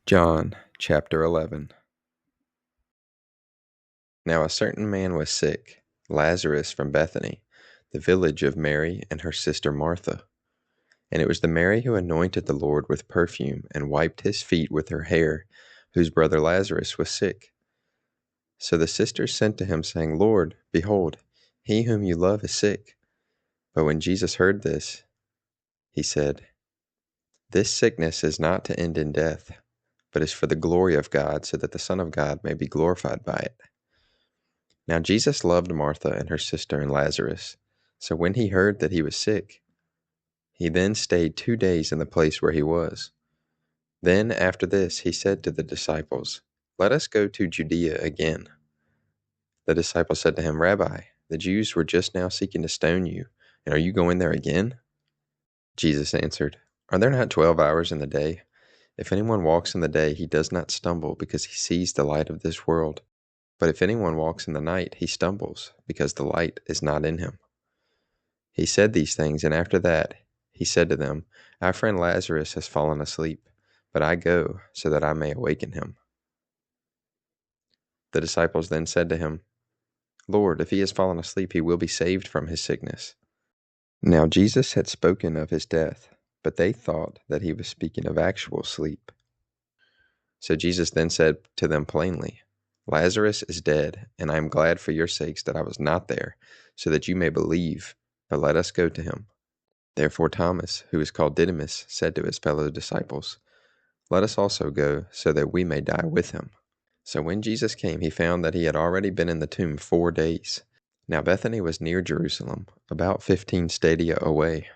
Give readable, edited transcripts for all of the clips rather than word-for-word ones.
John chapter 11. Now a certain man was sick, Lazarus from Bethany, the village of Mary and her sister Martha. And it was the Mary who anointed the Lord with perfume and wiped his feet with her hair, whose brother Lazarus was sick. So the sisters sent to him, saying, Lord, behold, he whom you love is sick. But when Jesus heard this, he said, This sickness is not to end in death, but is for the glory of God, so that the Son of God may be glorified by it. Now Jesus loved Martha and her sister and Lazarus. So when he heard that he was sick, he then stayed 2 days in the place where he was. Then after this he said to the disciples, Let us go to Judea again. The disciples said to him, Rabbi, the Jews were just now seeking to stone you, and are you going there again? Jesus answered, Are there not 12 hours in the day? If anyone walks in the day, he does not stumble, because he sees the light of this world. But if anyone walks in the night, he stumbles, because the light is not in him. He said these things, and after that he said to them, Our friend Lazarus has fallen asleep, but I go so that I may awaken him. The disciples then said to him, Lord, if he has fallen asleep, he will be saved from his sickness. Now Jesus had spoken of his death, but they thought that he was speaking of actual sleep. So Jesus then said to them plainly, Lazarus is dead, and I am glad for your sakes that I was not there, so that you may believe, but let us go to him. Therefore Thomas, who is called Didymus, said to his fellow disciples, Let us also go, so that we may die with him. So when Jesus came, he found that he had already been in the tomb 4 days. Now Bethany was near Jerusalem, about 15 stadia away,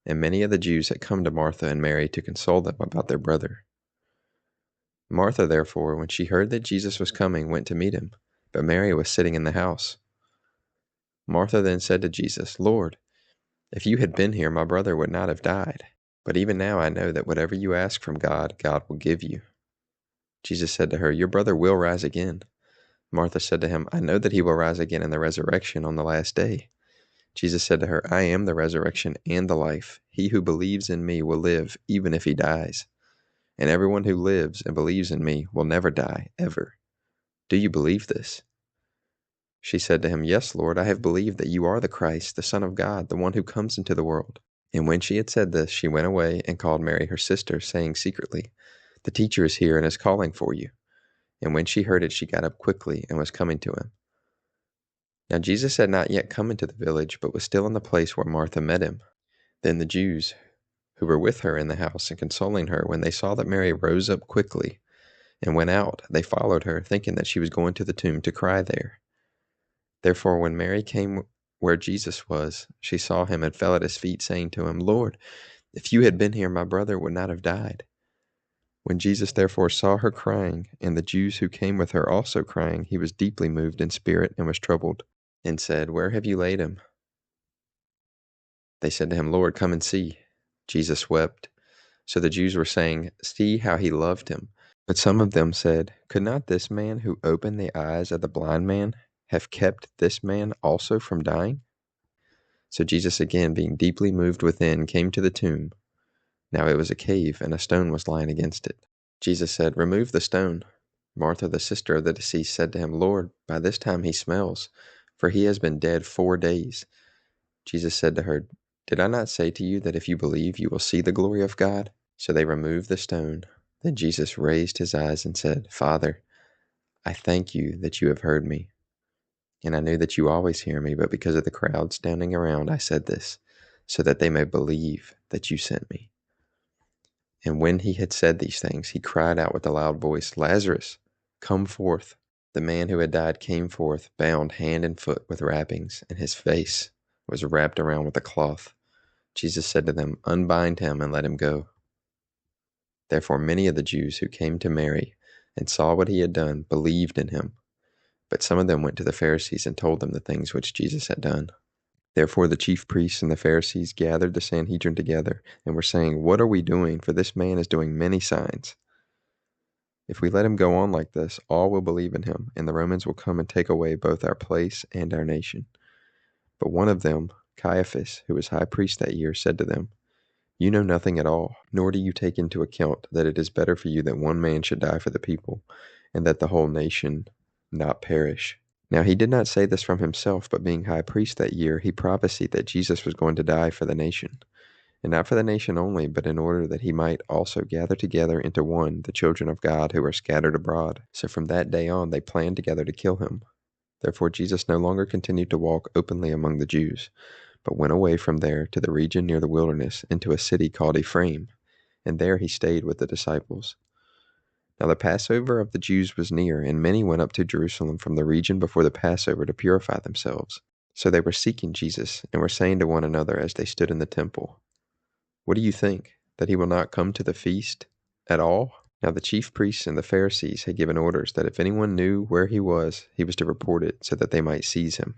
and many of the Jews had come to Martha and Mary to console them about their brother. Martha, therefore, when she heard that Jesus was coming, went to meet him, but Mary was sitting in the house. Martha then said to Jesus, Lord, if you had been here, my brother would not have died. But even now I know that whatever you ask from God, God will give you. Jesus said to her, Your brother will rise again. Martha said to him, I know that he will rise again in the resurrection on the last day. Jesus said to her, I am the resurrection and the life. He who believes in me will live, even if he dies. And everyone who lives and believes in me will never die, ever. Do you believe this? She said to him, Yes, Lord, I have believed that you are the Christ, the Son of God, the one who comes into the world. And when she had said this, she went away and called Mary her sister, saying secretly, The teacher is here and is calling for you. And when she heard it, she got up quickly and was coming to him. Now Jesus had not yet come into the village, but was still in the place where Martha met him. Then the Jews who were with her in the house and consoling her, when they saw that Mary rose up quickly and went out, they followed her, thinking that she was going to the tomb to cry there. Therefore when Mary came where Jesus was, she saw him and fell at his feet, saying to him, Lord, if you had been here, my brother would not have died. When Jesus therefore saw her crying, and the Jews who came with her also crying, he was deeply moved in spirit and was troubled, and said, Where have you laid him? They said to him, Lord, come and see. Jesus wept. So the Jews were saying, See how he loved him. But some of them said, Could not this man who opened the eyes of the blind man have kept this man also from dying? So Jesus, again being deeply moved within, came to the tomb. Now it was a cave, and a stone was lying against it. Jesus said, Remove the stone. Martha, the sister of the deceased, said to him, Lord, by this time he smells, for he has been dead 4 days. Jesus said to her, Did I not say to you that if you believe, you will see the glory of God? So they removed the stone. Then Jesus raised his eyes and said, Father, I thank you that you have heard me. And I knew that you always hear me, but because of the crowd standing around, I said this, so that they may believe that you sent me. And when he had said these things, he cried out with a loud voice, Lazarus, come forth. The man who had died came forth, bound hand and foot with wrappings, and his face was wrapped around with a cloth. Jesus said to them, Unbind him and let him go. Therefore many of the Jews who came to Mary and saw what he had done believed in him. But some of them went to the Pharisees and told them the things which Jesus had done. Therefore the chief priests and the Pharisees gathered the Sanhedrin together and were saying, What are we doing? For this man is doing many signs. If we let him go on like this, all will believe in him, and the Romans will come and take away both our place and our nation. But one of them, Caiaphas, who was high priest that year, said to them, You know nothing at all, nor do you take into account that it is better for you that one man should die for the people, and that the whole nation not perish. Now he did not say this from himself, but being high priest that year, he prophesied that Jesus was going to die for the nation. And not for the nation only, but in order that he might also gather together into one the children of God who are scattered abroad. So from that day on they planned together to kill him. Therefore Jesus no longer continued to walk openly among the Jews, but went away from there to the region near the wilderness, into a city called Ephraim, and there he stayed with the disciples. Now the Passover of the Jews was near, and many went up to Jerusalem from the region before the Passover to purify themselves. So they were seeking Jesus, and were saying to one another as they stood in the temple, "What do you think, that he will not come to the feast at all?" Now the chief priests and the Pharisees had given orders that if anyone knew where he was to report it, so that they might seize him.